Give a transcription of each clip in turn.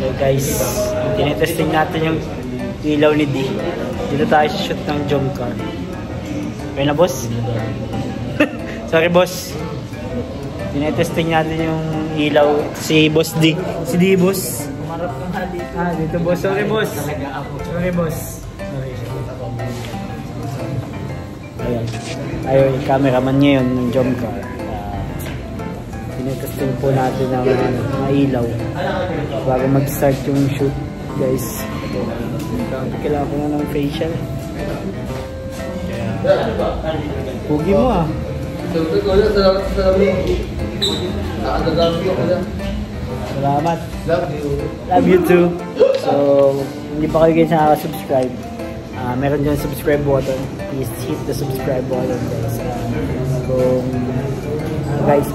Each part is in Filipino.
So guys, tinetesting natin yung ilaw ni D. Dito tayo sa shoot ng jump car. Okay na boss? Sorry boss. Tinetesting natin yung ilaw. Si boss D. Si D boss. Kumarap ka nga dito. Dito boss. Sorry boss. Sorry boss. Ayan. Ayun, yung cameraman niya yun ng jump car. Tinetesting po natin ang mga ilaw bago mag-start yung shoot guys. Kailangan ko na ng facial. Pugi mo ah. Salamat. Love you too. So, hindi pa kayo guys nakaka-subscribe. Meron dyan subscribe button. Please hit the subscribe button guys.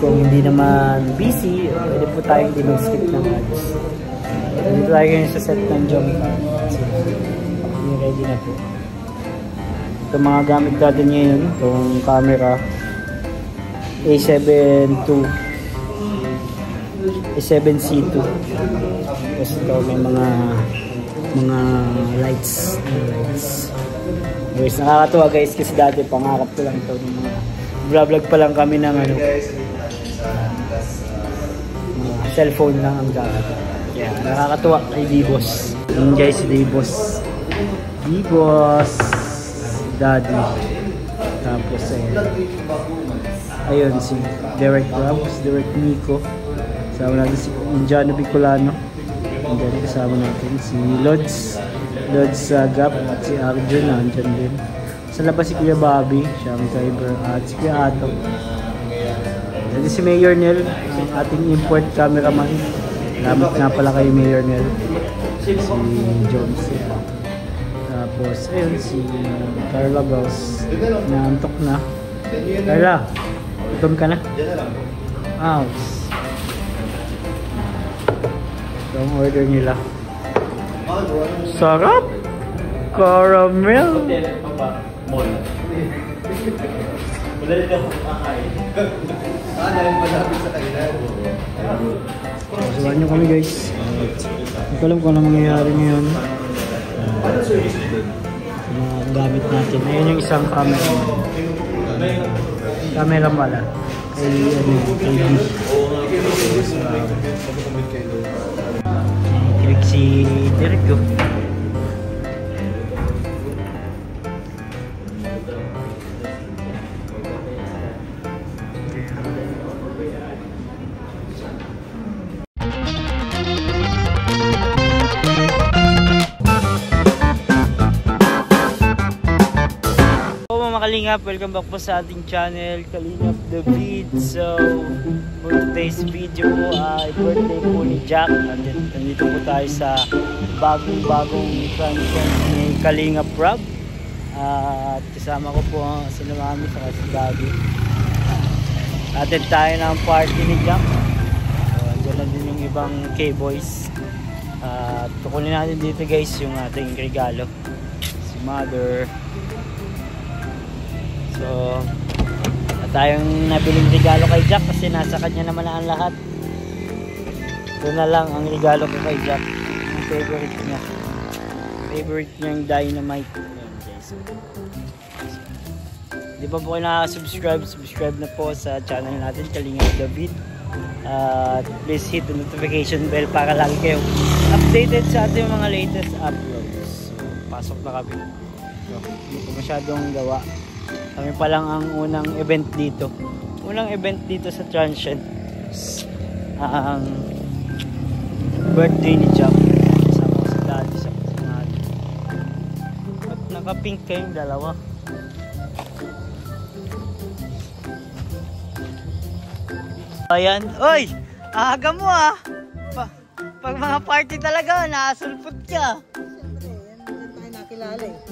Kung hindi naman busy, pwede po tayong hindi mag-skip ng ads. Dito tayo ngayon sa set ng jump car. Ready na po. Ito mga gamit natin ngayon. Itong camera A7C2. Tapos ito may mga lights. Guys, nakakatuwa guys kasi dati pangarap ko lang ito ng mga vlog pa lang kami ng cellphone lang ang gamit. Yeah, nakakatuwa kay D-Boss. Yun guys, si D-Boss. D-Boss. Daddy. Tapos ayun si Derek Rams, Derek Nico. Kasama natin si Indiano Bicolano. Andyan kasama natin si Lods Gap at si Arjun andyan din. Sa labas si Kuya Bobby, siya ang driver, at si Kuya Ato. Dito si Mayor Nel, ang ating import cameraman. Salamat nga pala kay Mayor Nel. Si Jones. Tapos ayun si Carla Gauss, naantok na. Carla, gutom ka na? Ito ang order nila. Sarap! Caramel! Samahan nyo kami guys. Hindi ko alam kung ano mangyayari ngayon. Mga gamit natin. Ayan yung isang camera. Camera pala. Kay D. Kilig si Derek ko. Kalingap, welcome back po sa ating channel, Kalingap The Vid. So, for today's video ay birthday po ni Jack. Nandito po tayo sa bagong transient ni Kalingap Rob. At kasama ko po si Mami sa si Daddy. Atin tayo ng party ni Jack. Diyan na din yung ibang K-boys. At kukunin natin dito guys yung ating regalo. Si Mother. So, tayong nabiling regalo kay Jack kasi nasa kanya naman na ang lahat. Ito na lang ang regalo ko kay Jack. Ang favorite niya. Favorite niyang dynamite. Ayan guys. Di ba po kayo nakaka-subscribe? Subscribe na po sa channel natin, Kalingap David. Please hit the notification bell para lagi kayong updated sa ating mga latest uploads. So, pasok na kami. So, hindi ko masyadong gawa. Kami pa lang ang unang event dito. Unang event dito sa Transient. Ang birthday ni Jack. Kasama ko si Daddy sa pasinado. At naka-pink kayong dalawa. Ayan. Oy! Aga mo ah! Pag mga party talaga, nakasulpot ka.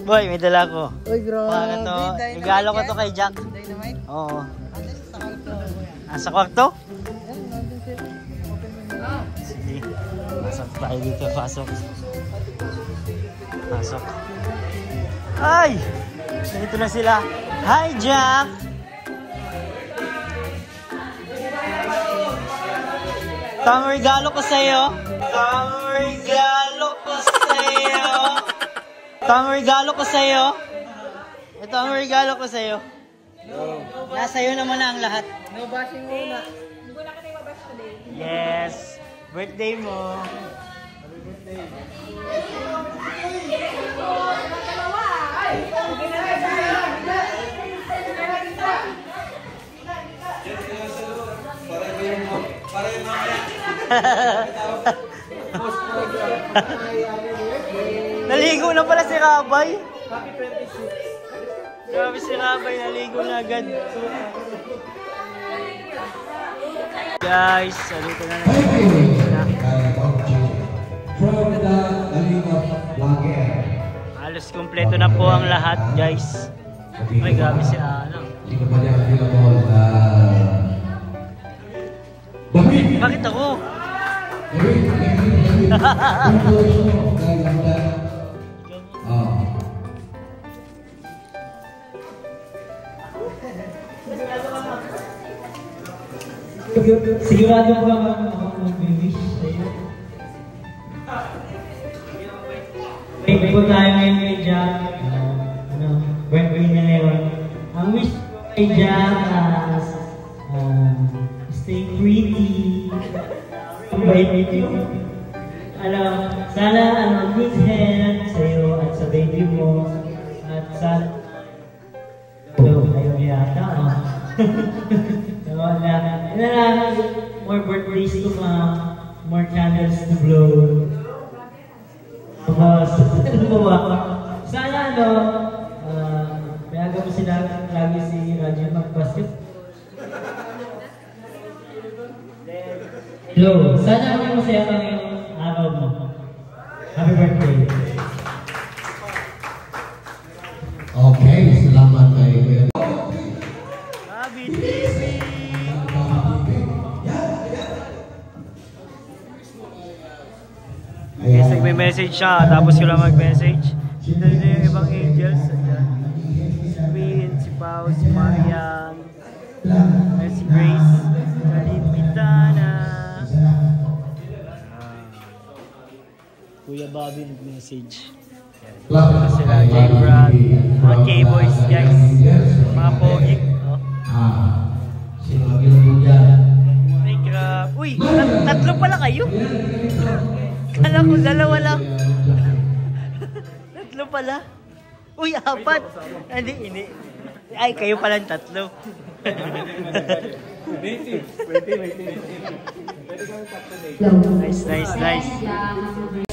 Boy, may dala ko. Uy, grabe. Regalo ko to kay Jack. Dynamite? Oo. Sa kwarto? Sige. Pasok tayo dito. Pasok. Ay! Dito na sila. Hi, Jack! Tama regalo ko sa'yo. Ito ang regalo ko sa'yo. Ito ang regalo ko sa'yo. Nasa iyo naman na ang lahat. No bashing muna. Hindi ko na kita ibabash today. Yes. Birthday mo. Happy birthday. Naligo na pala si Rabay. Happy 26. Grabe si Rabay, naligo na agad. Guys, salito na halos kompleto na po ang lahat, guys. Ay, grabe si Ana. Bakit ako? Sigurado ko ako mag-wish sa'yo. Wait po tayo ngayon kay Jack. Birthday na ngayon. Ang wish ko kay Jack as stay pretty. Bait mo. Sana good health sa'yo at sa baby mo. At sana ayaw yata. More birthdays to come, more candles to blow. Sana payagan mo sila lagi si Rajan mag-basket. Hello, sana masaya ka ngayong araw mo. Happy birthday. Okay, salamat kay Happy TV! Yes, nagme-message siya, tapos ko lang mag-message. Sino yung ibang angels? Si Queen, si Pao, si Marian, si Grace, Kalipitana. Kuya Bobby nag-message. Tapos sila, J-Brad, mga K-Boys guys, mga pogi. Ay, grabe. Uy, tatlo pala kayo? Kala ko dalawa lang. Tatlo pala. Uy, apat. Hindi. Ay, kayo palang tatlo. Nice.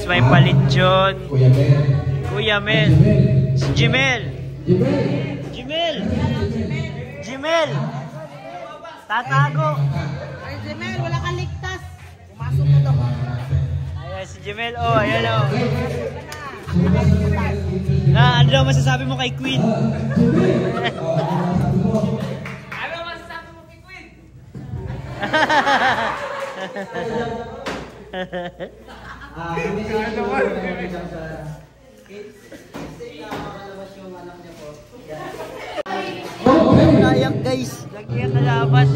May palit John. Kuya Mel. Si Jimel. Tatago. Ay, Jemel, wala kang ligtas. Pumasok na daw. Ayan, si Jimel. Oh, ayan o. Ano daw masasabi mo kay Queen? Ano masasabi mo kay Queen? Nayak guys. Nagiyak na labas.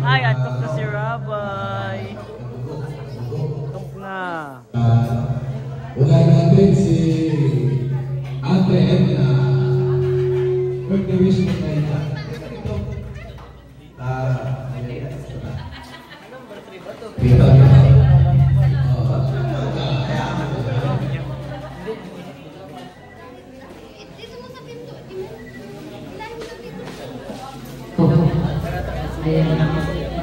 Ay, antok na si Rabay. Antok na. Wala natin si Ate Edna. Birthday wish mo kayo na.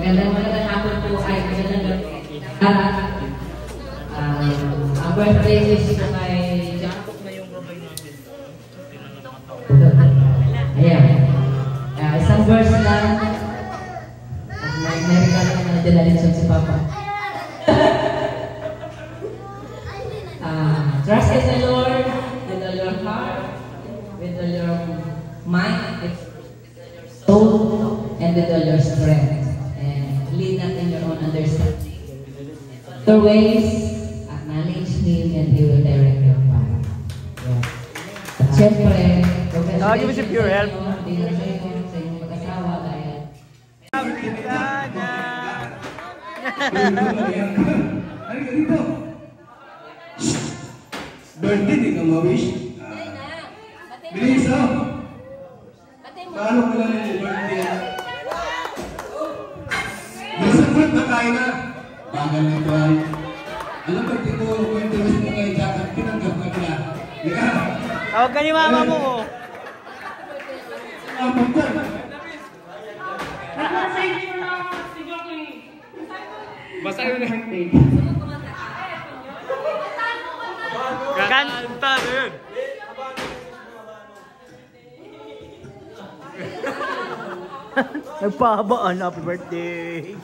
Magandang hapon po ay magandang gabi. Ang birthday wish ko kay Jack. Ayan. Isang verse lang. At may regalo na dinalitson si Papa. Trust in the Lord with all your heart, with all your mind, with all your soul, and with all your strength. And lead not in your own understanding. Other ways, acknowledge Him and He will direct your path. Yeah. At syempre, Tawagin mo si Pure Help. Hindi na sa inyong mag-asawa dahil Kapitana. birthday, di ka ma-wish. Bilis, oh! Paano ko lang yung birthday? Minsan fruit na kain na. Bagal na ito ay. Alam mo, dito ko interest mo kay Jack at pinanggap ka nila. Tawag ka ni mama mo. Basta yun eh. Kanta rin. Nagpahabaan. Happy birthday.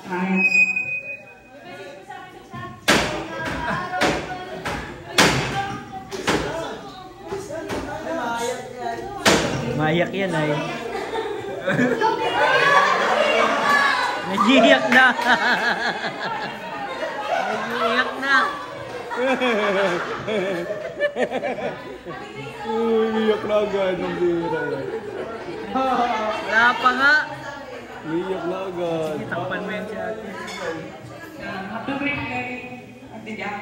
Mayak yan ay. Nagiyak na. Nagiyak na. Iyak na agad ng bira. Wala pa nga. Iyak na agad. Takpan mo yan si ate. Happy birthday, Ate Jack.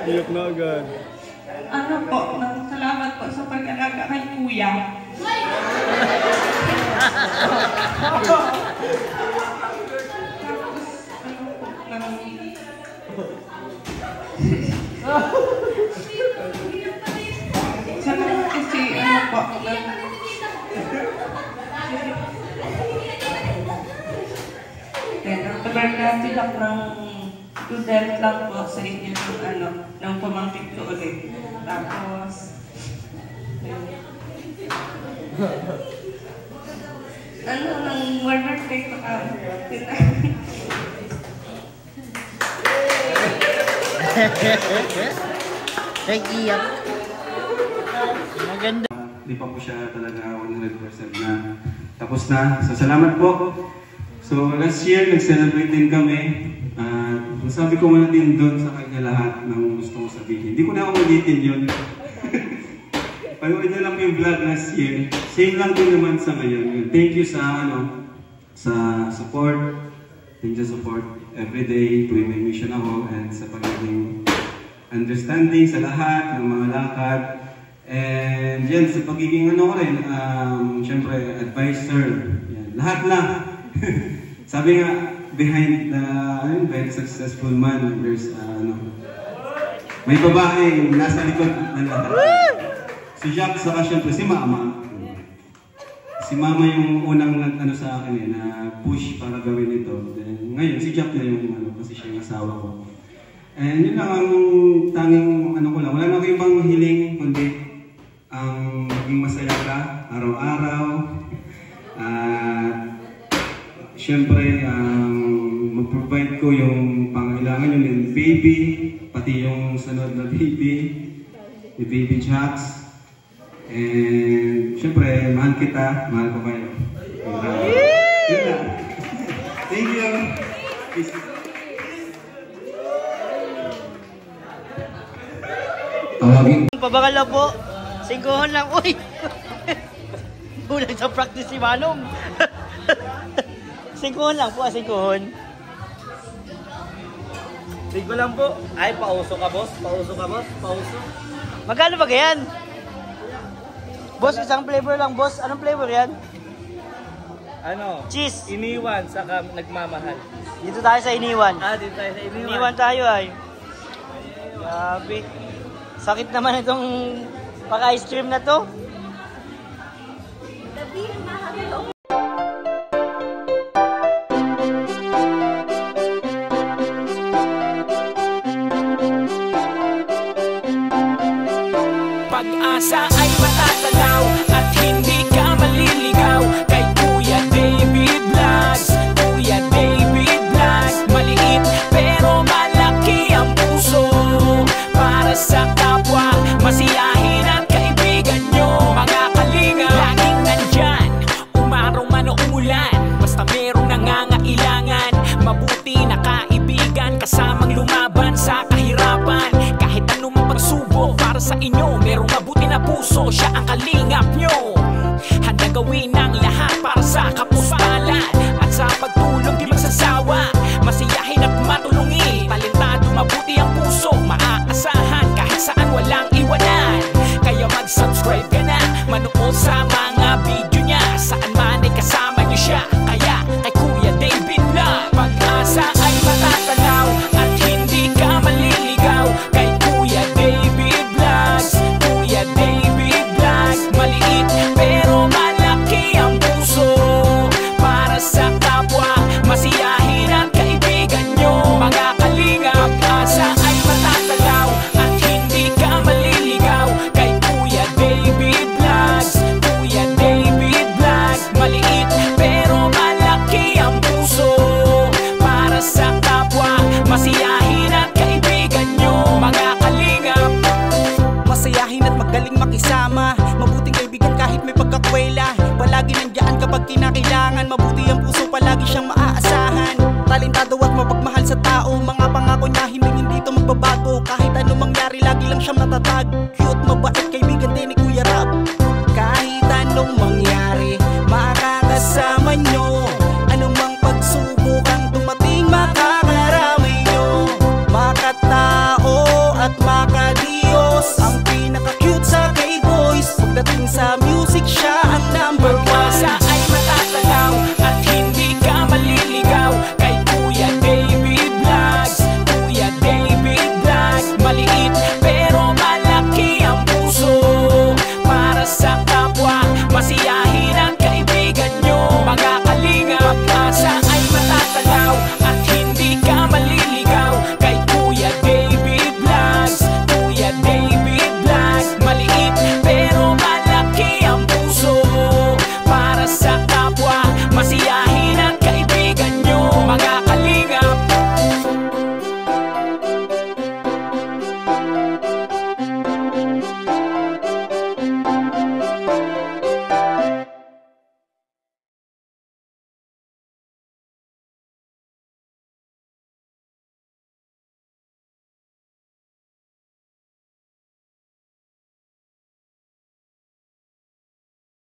Iyak na agad. Ano po, salamat po sa pag-alaga kay Kuya. Salamat kasi ano po, Tabarga sila ng student lang po sa inyo ng pamangkin ko ulit. Tapos, nang more birthday ko ka. Nag-iyak. Maganda. Hindi pa po siya talaga 100% na tapos na. So, salamat po. So, last year, nag-celebrate din kami. Sabi ko muna din doon sa kanya lahat ng gusto kong sabihin. Hindi ko na ako ulitin yun. Panood na lang yung vlog last year. Same lang din naman sa ngayon. Thank you sa support. Thank you sa support everyday tuwing may mission ako and sa pagiging understanding sa lahat ng mga lakad. And yan, sa pagiging ano ko rin, syempre, advisor. Yan. Lahat na. Sabi nga, behind the successful man, there's may babae nasa likod ng lahat. Si Jack, saka syempre si Mama. Si Mama yung unang nag-ano sa akin na push para gawin ito. Then, ngayon, si Jack na yung kasi siya yung asawa ko. And yun lang ang tanging ko lang. Wala na akong ibang hiling, kundi ang maging masaya ka araw-araw. Siyempre, mag-provide ko yung pangailangan yung ng baby, pati yung sunod na baby, yung baby Jacks. And siyempre, mahal kita, mahal ko kayo. Yun lang. Thank you. Tawagin. Pabangal lang po. Singkuhon lang. Uy! Bulag sa practice si Manong. Singkuhon lang po, singkuhon. Singko lang po. Ay, pauso ka, boss. Pauso ka, boss. Pauso. Magkano ba yan? Boss, isang flavor lang, boss. Anong flavor yan? Ano? Cheese. Iniwan, saka nagmamahal. Dito tayo sa iniwan. Dito tayo sa iniwan. Iniwan tayo ay. Grabe. Sakit naman itong paka-ice cream na to. Pag-asa ay matatanaw at hindi ka maliligaw kay Kuya David Vlogs. Kuya David Vlogs, maliit pero malaki ang puso para sa kapwa, masiyahin at kaibigan nyo. Mga kalinga, laging nandyan, umaraw man o umulan, basta merong nangangailangan. Mabuti na kaibigan, kasamang lumaban sa kahirapan. Kahit anumang pagsubok para sa inyo, merong mabuti na puso, siya ang kalingap nyo. Handa gawin ang lahat para sa kapuspalan at sa pagtulong di magsasawa, masiyahin at matulungin, talentado kinakailangan. Mabuti ang puso, palagi siyang maaasahan. Talentado at mapagmahal sa tao, mga pangako niya hindi to magbabago. Kahit ano mangyari, lagi lang siyang matatag. Cute, mabait, kaibigan